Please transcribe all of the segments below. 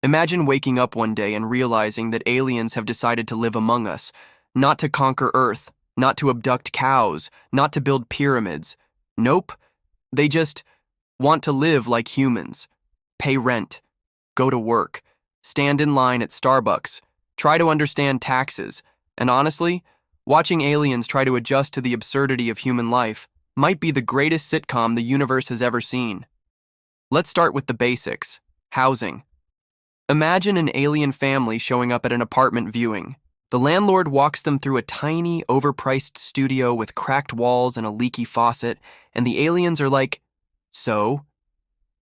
Imagine waking up one day and realizing that aliens have decided to live among us, not to conquer Earth, not to abduct cows, not to build pyramids. Nope, they just want to live like humans, pay rent, go to work, stand in line at Starbucks, try to understand taxes, and honestly, watching aliens try to adjust to the absurdity of human life might be the greatest sitcom the universe has ever seen. Let's start with the basics. Housing. Imagine an alien family showing up at an apartment viewing. The landlord walks them through a tiny, overpriced studio with cracked walls and a leaky faucet, and the aliens are like, "So,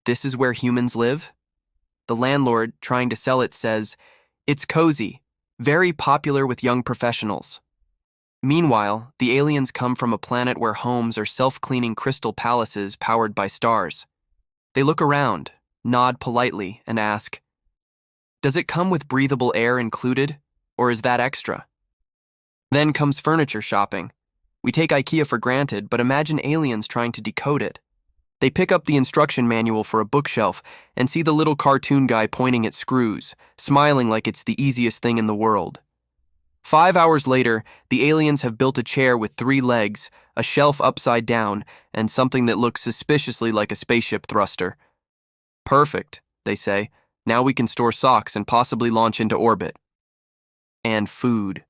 this is where humans live?" The landlord, trying to sell it, says, "It's cozy, very popular with young professionals." Meanwhile, the aliens come from a planet where homes are self-cleaning crystal palaces powered by stars. They look around, nod politely, and ask, "Does it come with breathable air included, or is that extra?" Then comes furniture shopping. We take IKEA for granted, but imagine aliens trying to decode it. They pick up the instruction manual for a bookshelf and see the little cartoon guy pointing at screws, smiling like it's the easiest thing in the world. 5 hours later, the aliens have built a chair with 3 legs, a shelf upside down, and something that looks suspiciously like a spaceship thruster. "Perfect," they say. "Now we can store socks and possibly launch into orbit." And food.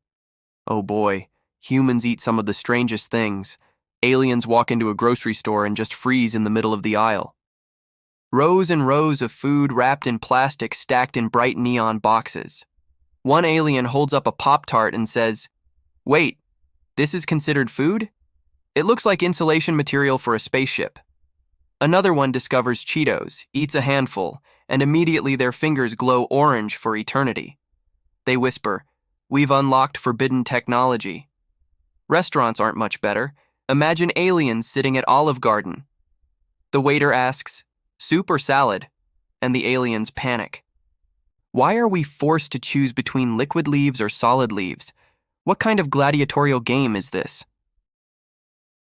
Oh boy, humans eat some of the strangest things. Aliens walk into a grocery store and just freeze in the middle of the aisle. Rows and rows of food wrapped in plastic stacked in bright neon boxes. One alien holds up a Pop-Tart and says, "Wait, this is considered food? It looks like insulation material for a spaceship." Another one discovers Cheetos, eats a handful, and immediately their fingers glow orange for eternity. They whisper, "We've unlocked forbidden technology." Restaurants aren't much better. Imagine aliens sitting at Olive Garden. The waiter asks, "Soup or salad?" And the aliens panic. Why are we forced to choose between liquid leaves or solid leaves? What kind of gladiatorial game is this?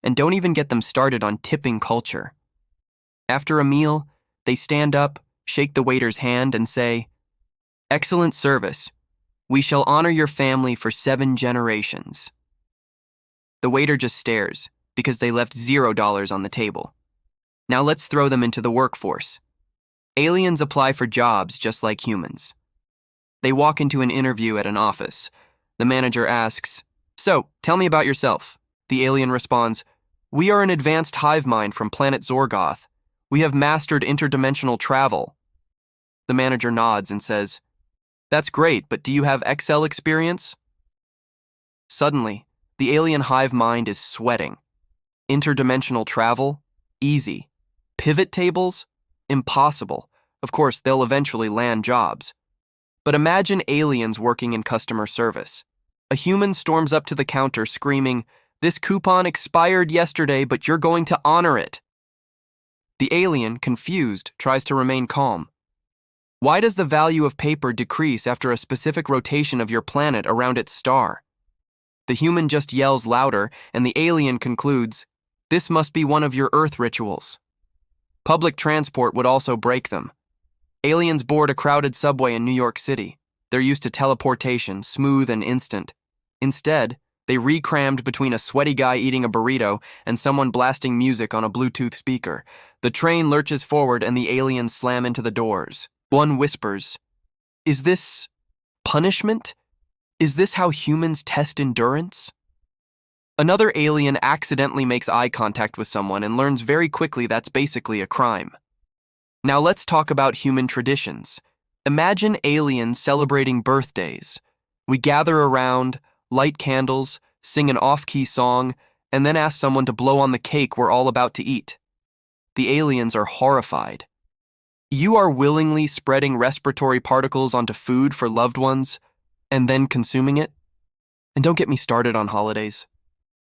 And don't even get them started on tipping culture. After a meal, they stand up, shake the waiter's hand, and say, "Excellent service. We shall honor your family for 7 generations." The waiter just stares, because they left $0 on the table. Now let's throw them into the workforce. Aliens apply for jobs just like humans. They walk into an interview at an office. The manager asks, "So, tell me about yourself." The alien responds, "We are an advanced hive mind from planet Zorgoth. We have mastered interdimensional travel." The manager nods and says, "That's great, but do you have Excel experience?" Suddenly, the alien hive mind is sweating. Interdimensional travel? Easy. Pivot tables? Impossible. Of course, they'll eventually land jobs. But imagine aliens working in customer service. A human storms up to the counter screaming, "This coupon expired yesterday, but you're going to honor it." The alien, confused, tries to remain calm. Why does the value of paper decrease after a specific rotation of your planet around its star? The human just yells louder, and the alien concludes, "This must be one of your Earth rituals." Public transport would also break them. Aliens board a crowded subway in New York City. They're used to teleportation, smooth and instant. Instead, they re-crammed between a sweaty guy eating a burrito and someone blasting music on a Bluetooth speaker. The train lurches forward and the aliens slam into the doors. One whispers, "Is this punishment? Is this how humans test endurance?" Another alien accidentally makes eye contact with someone and learns very quickly that's basically a crime. Now let's talk about human traditions. Imagine aliens celebrating birthdays. We gather around, light candles, sing an off-key song, and then ask someone to blow on the cake we're all about to eat. The aliens are horrified. You are willingly spreading respiratory particles onto food for loved ones, and then consuming it? And don't get me started on holidays.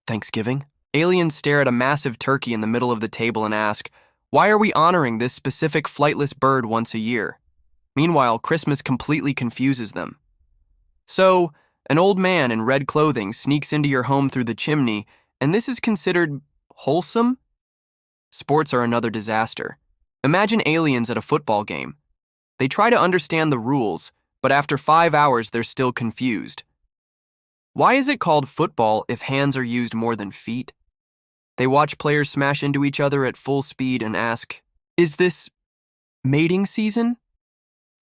Thanksgiving? Aliens stare at a massive turkey in the middle of the table and ask, "Why are we honoring this specific flightless bird once a year?" Meanwhile, Christmas completely confuses them. So, an old man in red clothing sneaks into your home through the chimney, and this is considered wholesome? Sports are another disaster. Imagine aliens at a football game. They try to understand the rules, but after 5 hours they're still confused. Why is it called football if hands are used more than feet? They watch players smash into each other at full speed and ask, "Is this mating season?"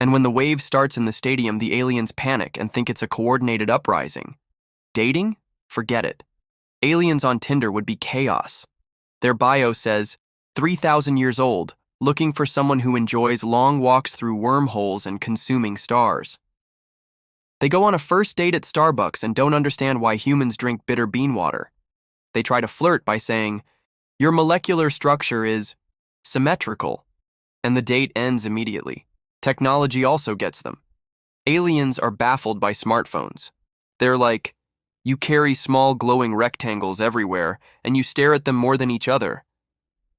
And when the wave starts in the stadium, the aliens panic and think it's a coordinated uprising. Dating? Forget it. Aliens on Tinder would be chaos. Their bio says, 3,000 years old, looking for someone who enjoys long walks through wormholes and consuming stars. They go on a first date at Starbucks and don't understand why humans drink bitter bean water. They try to flirt by saying, "Your molecular structure is symmetrical," and the date ends immediately. Technology also gets them. Aliens are baffled by smartphones. They're like, "You carry small glowing rectangles everywhere, and you stare at them more than each other."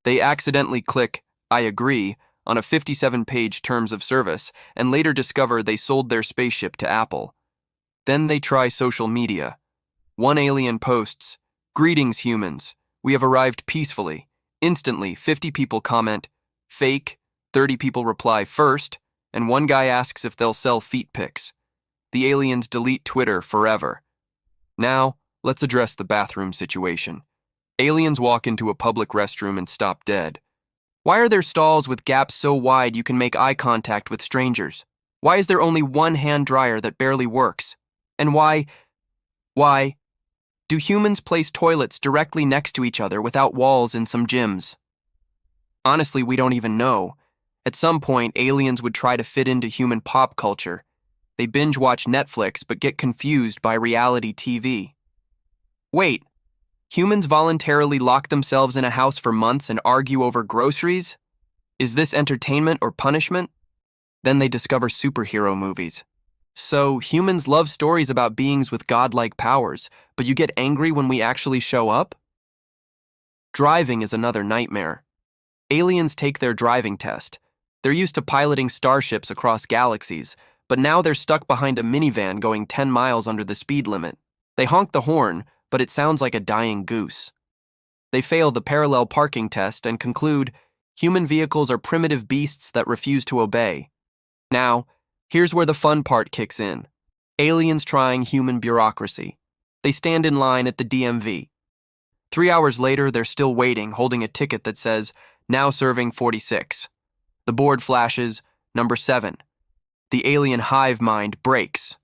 They accidentally click, "I agree," on a 57-page terms of service, and later discover they sold their spaceship to Apple. Then they try social media. One alien posts, "Greetings, humans. We have arrived peacefully." Instantly, 50 people comment, "Fake," 30 people reply, "First," and one guy asks if they'll sell feet pics. The aliens delete Twitter forever. Now, let's address the bathroom situation. Aliens walk into a public restroom and stop dead. Why are there stalls with gaps so wide you can make eye contact with strangers? Why is there only one hand dryer that barely works? And why do humans place toilets directly next to each other without walls in some gyms? Honestly, we don't even know. At some point, aliens would try to fit into human pop culture. They binge watch Netflix but get confused by reality TV. Wait, humans voluntarily lock themselves in a house for months and argue over groceries? Is this entertainment or punishment? Then they discover superhero movies. So, humans love stories about beings with godlike powers, but you get angry when we actually show up? Driving is another nightmare. Aliens take their driving test. They're used to piloting starships across galaxies, but now they're stuck behind a minivan going 10 miles under the speed limit. They honk the horn, but it sounds like a dying goose. They fail the parallel parking test and conclude, human vehicles are primitive beasts that refuse to obey. Now, here's where the fun part kicks in. Aliens trying human bureaucracy. They stand in line at the DMV. 3 hours later, they're still waiting, holding a ticket that says, "Now serving 46. The board flashes, "Number 7. The alien hive mind breaks.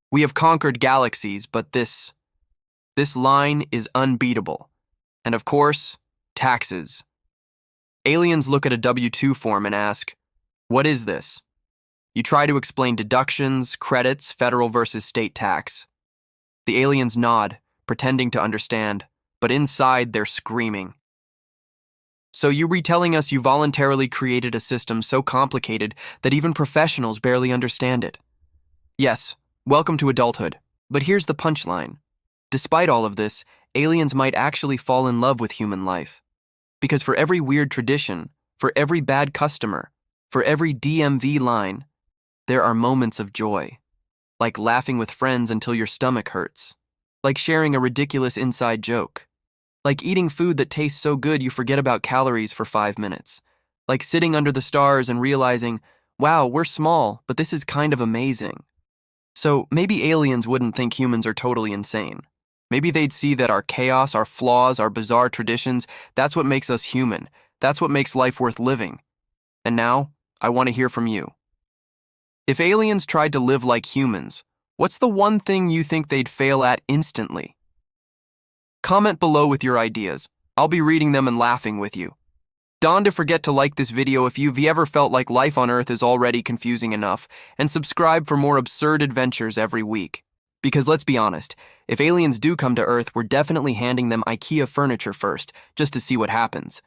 We have conquered galaxies, but this line is unbeatable. And of course, taxes. Aliens look at a W-2 form and ask, "What is this?" You try to explain deductions, credits, federal versus state tax. The aliens nod, pretending to understand, but inside they're screaming. "So you're retelling us you voluntarily created a system so complicated that even professionals barely understand it?" Yes, welcome to adulthood. But here's the punchline. Despite all of this, aliens might actually fall in love with human life. Because for every weird tradition, for every bad customer, for every DMV line, there are moments of joy. Like laughing with friends until your stomach hurts. Like sharing a ridiculous inside joke. Like eating food that tastes so good you forget about calories for 5 minutes. Like sitting under the stars and realizing, wow, we're small, but this is kind of amazing. So maybe aliens wouldn't think humans are totally insane. Maybe they'd see that our chaos, our flaws, our bizarre traditions, that's what makes us human. That's what makes life worth living. And now, I want to hear from you. If aliens tried to live like humans, what's the one thing you think they'd fail at instantly? Comment below with your ideas. I'll be reading them and laughing with you. Don't forget to like this video if you've ever felt like life on Earth is already confusing enough, and subscribe for more absurd adventures every week. Because let's be honest, if aliens do come to Earth, we're definitely handing them IKEA furniture first, just to see what happens.